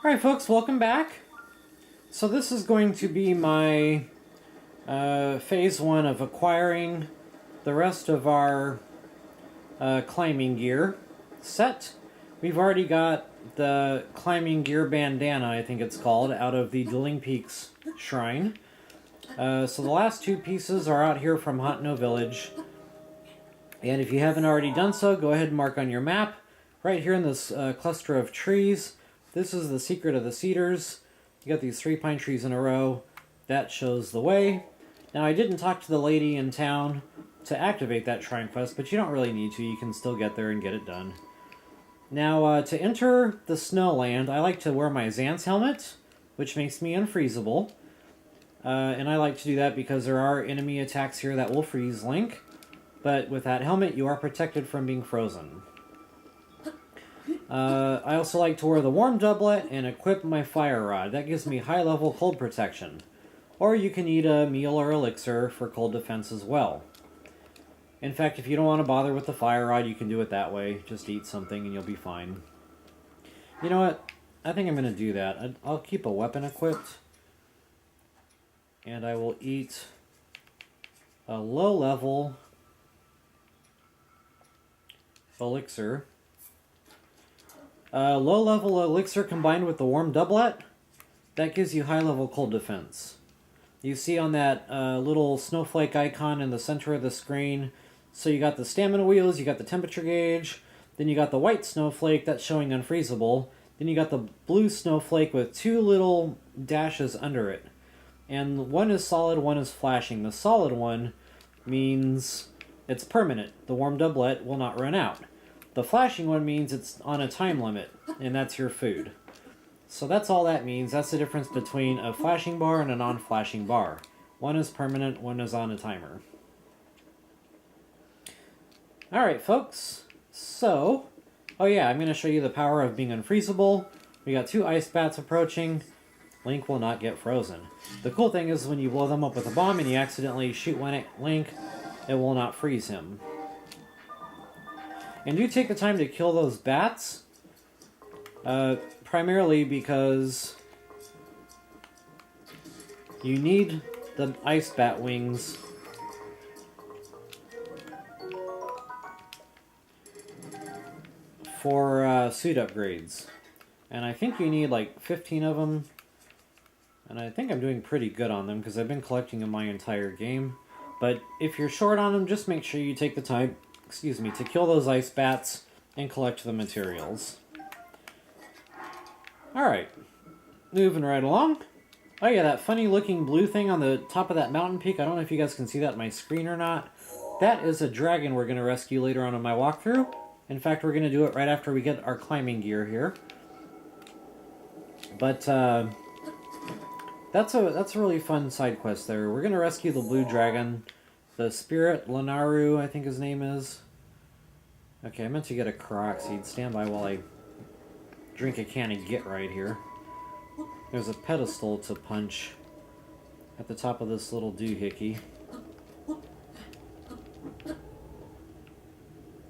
Alright folks, welcome back. So this is going to be my phase 1 of acquiring the rest of our climbing gear set. We've already got the climbing gear bandana, I think it's called, out of the Dueling Peaks shrine. So the last two pieces are out here from Tahno Village. And if you haven't already done so, go ahead and mark on your map. Right here in this cluster of trees, this is the secret of the Cedars. You got these 3 pine trees in a row. That shows the way. Now, I didn't talk to the lady in town to activate that shrine quest, but you don't really need to. You can still get there and get it done. Now, to enter the Snowland, I like to wear my Xan's helmet, which makes me unfreezable. And I like to do that because there are enemy attacks here that will freeze Link. But with that helmet, you are protected from being frozen. I also like to wear the warm doublet and equip my fire rod. That gives me high-level cold protection. Or you can eat a meal or elixir for cold defense as well. In fact, if you don't want to bother with the fire rod, you can do it that way. Just eat something and you'll be fine. You know what? I think I'm going to do that. I'll keep a weapon equipped. And I will eat a low-level elixir. Low-level elixir combined with the warm doublet, that gives you high-level cold defense. You see on that little snowflake icon in the center of the screen, so you got the stamina wheels, you got the temperature gauge, then you got the white snowflake that's showing unfreezable, then you got the blue snowflake with 2 little dashes under it. And one is solid, one is flashing. The solid one means it's permanent. The warm doublet will not run out. The flashing one means it's on a time limit, and that's your food. So that's all that means. That's the difference between a flashing bar and a non-flashing bar. One is permanent, one is on a timer. Alright, folks. So, oh yeah, I'm going to show you the power of being unfreezable. We got 2 ice bats approaching. Link will not get frozen. The cool thing is when you blow them up with a bomb and you accidentally shoot one at Link, it will not freeze him. And do take the time to kill those bats, primarily because you need the ice bat wings for suit upgrades. And I think you need like 15 of them, and I think I'm doing pretty good on them because I've been collecting them my entire game. But if you're short on them, just make sure you take the time to kill those ice bats and collect the materials. Alright, moving right along. Oh yeah, that funny looking blue thing on the top of that mountain peak, I don't know if you guys can see that on my screen or not. That is a dragon we're going to rescue later on in my walkthrough. In fact, we're going to do it right after we get our climbing gear here. But, that's a really fun side quest there. We're going to rescue the blue dragon. The Spirit Lenaru, I think his name is. Okay, I meant to get a Korok seed. Stand by while I drink a can of Get Right here. There's a pedestal to punch at the top of this little doohickey.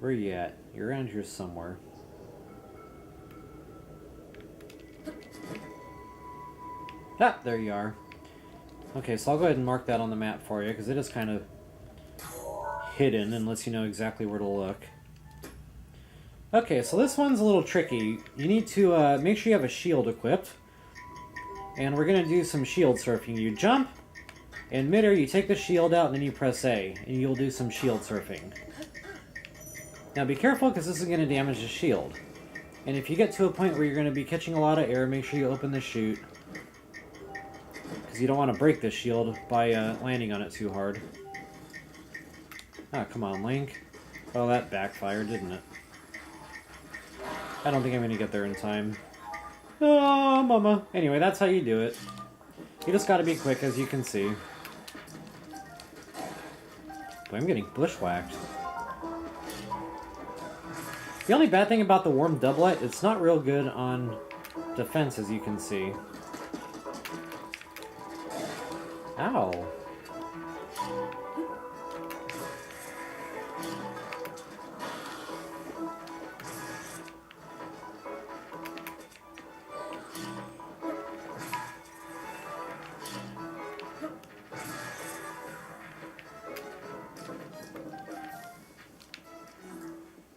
Where are you at? You're around here somewhere. Ah, there you are. Okay, so I'll go ahead and mark that on the map for you, because it is kind of hidden and lets you know exactly where to look. Okay, so this one's a little tricky. You need to make sure you have a shield equipped. And we're going to do some shield surfing. You jump, in midair you take the shield out, and then you press A, and you'll do some shield surfing. Now be careful, because this is going to damage the shield. And if you get to a point where you're going to be catching a lot of air, make sure you open the chute. Because you don't want to break the shield by landing on it too hard. Ah, come on, Link. Oh, that backfired, didn't it? I don't think I'm going to get there in time. Oh, mama. Anyway, that's how you do it. You just got to be quick, as you can see. Boy, I'm getting bushwhacked. The only bad thing about the warm doublet, it's not real good on defense, as you can see. Ow.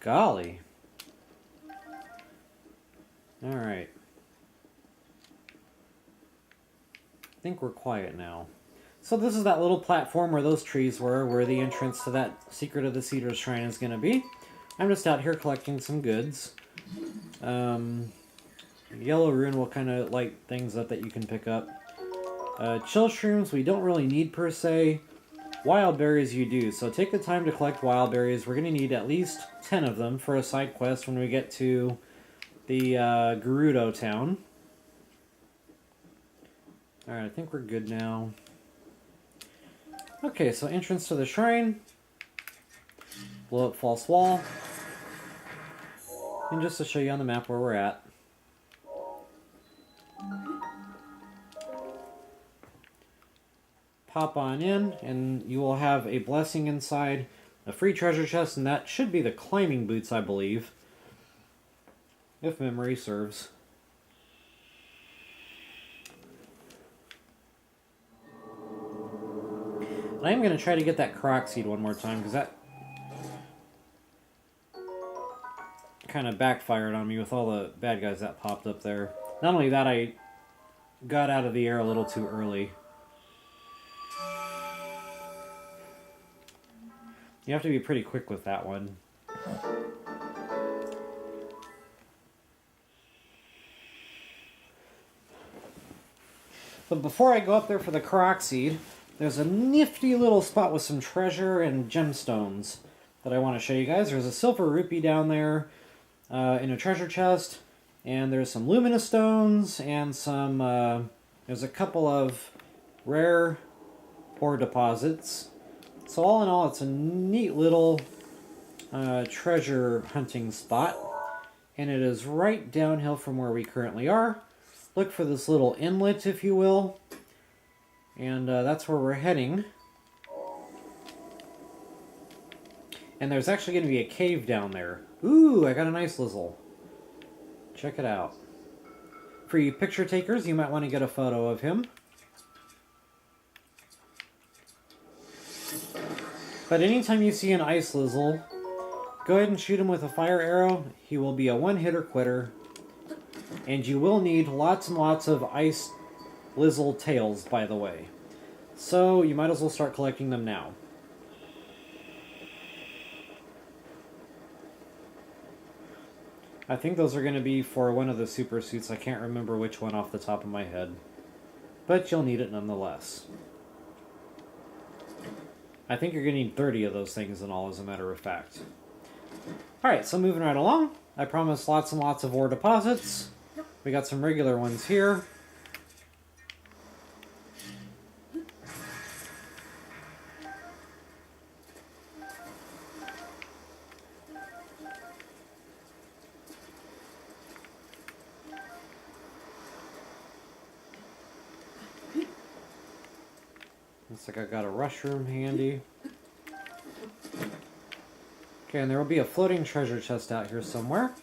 golly. Alright. I think we're quiet now. So this is that little platform where those trees were, where the entrance to that Secret of the Cedars Shrine is going to be. I'm just out here collecting some goods. Yellow rune will kind of light things up that you can pick up. Chill shrooms we don't really need per se. Wild berries you do, so take the time to collect wild berries. We're going to need at least 10 of them for a side quest when we get to the Gerudo town. Alright, I think we're good now. Okay, so entrance to the shrine. Blow up false wall. And just to show you on the map where we're at. Pop on in, and you will have a blessing inside, a free treasure chest, and that should be the climbing boots, I believe. If memory serves. I am going to try to get that Korok seed one more time, because that kind of backfired on me with all the bad guys that popped up there. Not only that, I got out of the air a little too early. You have to be pretty quick with that one. But before I go up there for the Korok seed, there's a nifty little spot with some treasure and gemstones that I want to show you guys. There's a silver rupee down there in a treasure chest, and there's some luminous stones and some, there's a couple of rare ore deposits. So all in all, it's a neat little treasure hunting spot, and it is right downhill from where we currently are. Look for this little inlet, if you will, and that's where we're heading. And there's actually going to be a cave down there. Ooh, I got an ice lizzle. Check it out. For you picture takers, you might want to get a photo of him. But anytime you see an ice lizzle, go ahead and shoot him with a fire arrow. He will be a one-hitter quitter. And you will need lots and lots of ice lizzle tails, by the way. So you might as well start collecting them now. I think those are going to be for one of the super suits. I can't remember which one off the top of my head. But you'll need it nonetheless. I think you're going to need 30 of those things in all, as a matter of fact. Alright, so moving right along. I promised lots and lots of ore deposits. We got some regular ones here. Looks like I got a rush room handy. Okay, and there will be a floating treasure chest out here somewhere.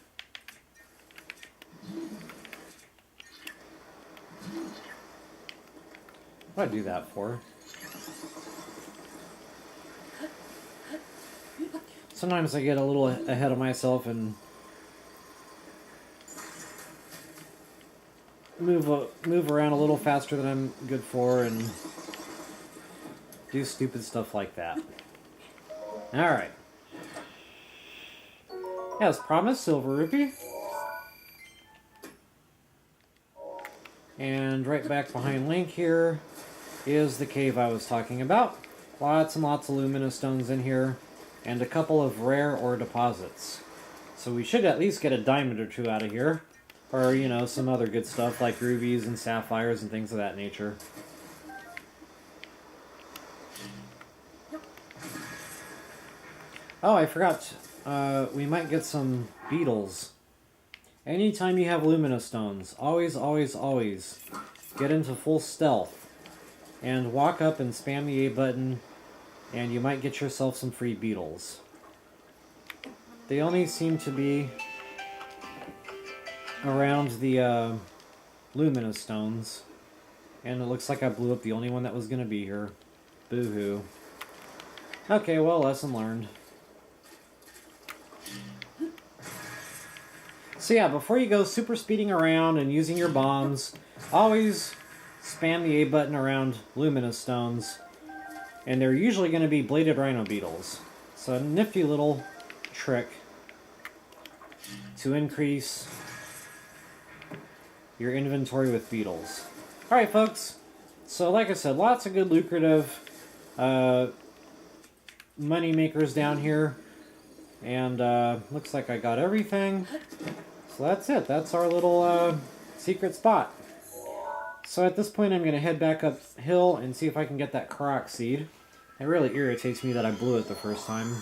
What do I do that for? Sometimes I get a little ahead of myself and move around a little faster than I'm good for and do stupid stuff like that. Alright. As promised, silver rupee. And right back behind Link here is the cave I was talking about. Lots and lots of luminous stones in here, and a couple of rare ore deposits. So we should at least get a diamond or two out of here. Or, you know, some other good stuff like rubies and sapphires and things of that nature. Oh, I forgot. We might get some beetles. Anytime you have luminous stones, always, always, always get into full stealth. And walk up and spam the A button, and you might get yourself some free beetles. They only seem to be around the luminous stones. And it looks like I blew up the only one that was going to be here. Boo-hoo. Okay, well, lesson learned. So yeah, before you go super speeding around and using your bombs, always spam the A button around Luminous Stones. And they're usually going to be bladed rhino beetles. So a nifty little trick to increase your inventory with beetles. Alright folks, so like I said, lots of good lucrative money makers down here. And looks like I got everything. So that's it. That's our little secret spot. So at this point I'm going to head back uphill and see if I can get that Korok seed. It really irritates me that I blew it the first time.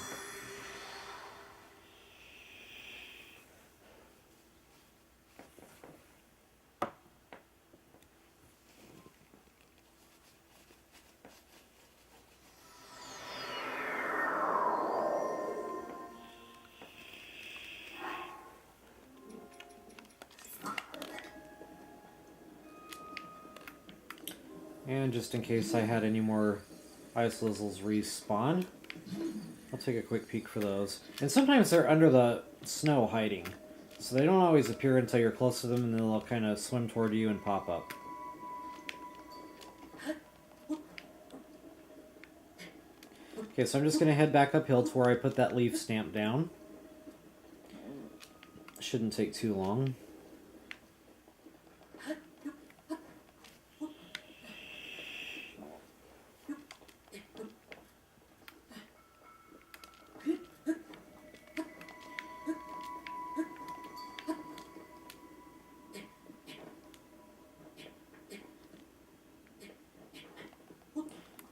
And just in case I had any more ice lizards respawn, I'll take a quick peek for those. And sometimes they're under the snow hiding, so they don't always appear until you're close to them, and then they'll kind of swim toward you and pop up. Okay, so I'm just going to head back uphill to where I put that leaf stamp down. Shouldn't take too long.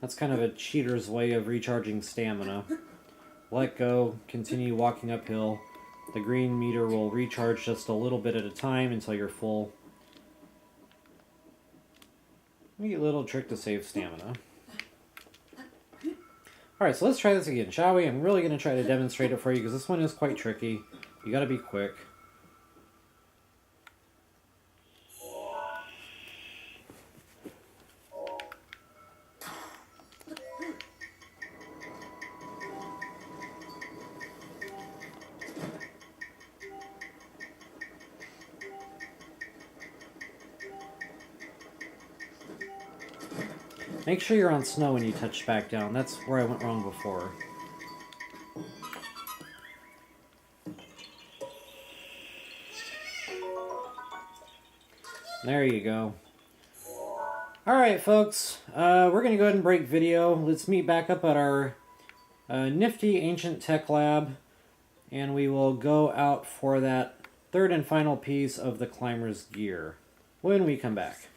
That's kind of a cheater's way of recharging stamina. Let go, continue walking uphill. The green meter will recharge just a little bit at a time until you're full. Neat little trick to save stamina. Alright, so let's try this again, shall we? I'm really going to try to demonstrate it for you because this one is quite tricky. You gotta be quick. Make sure you're on snow when you touch back down. That's where I went wrong before. There you go. Alright folks, we're going to go ahead and break video. Let's meet back up at our nifty ancient tech lab, and we will go out for that third and final piece of the climber's gear when we come back.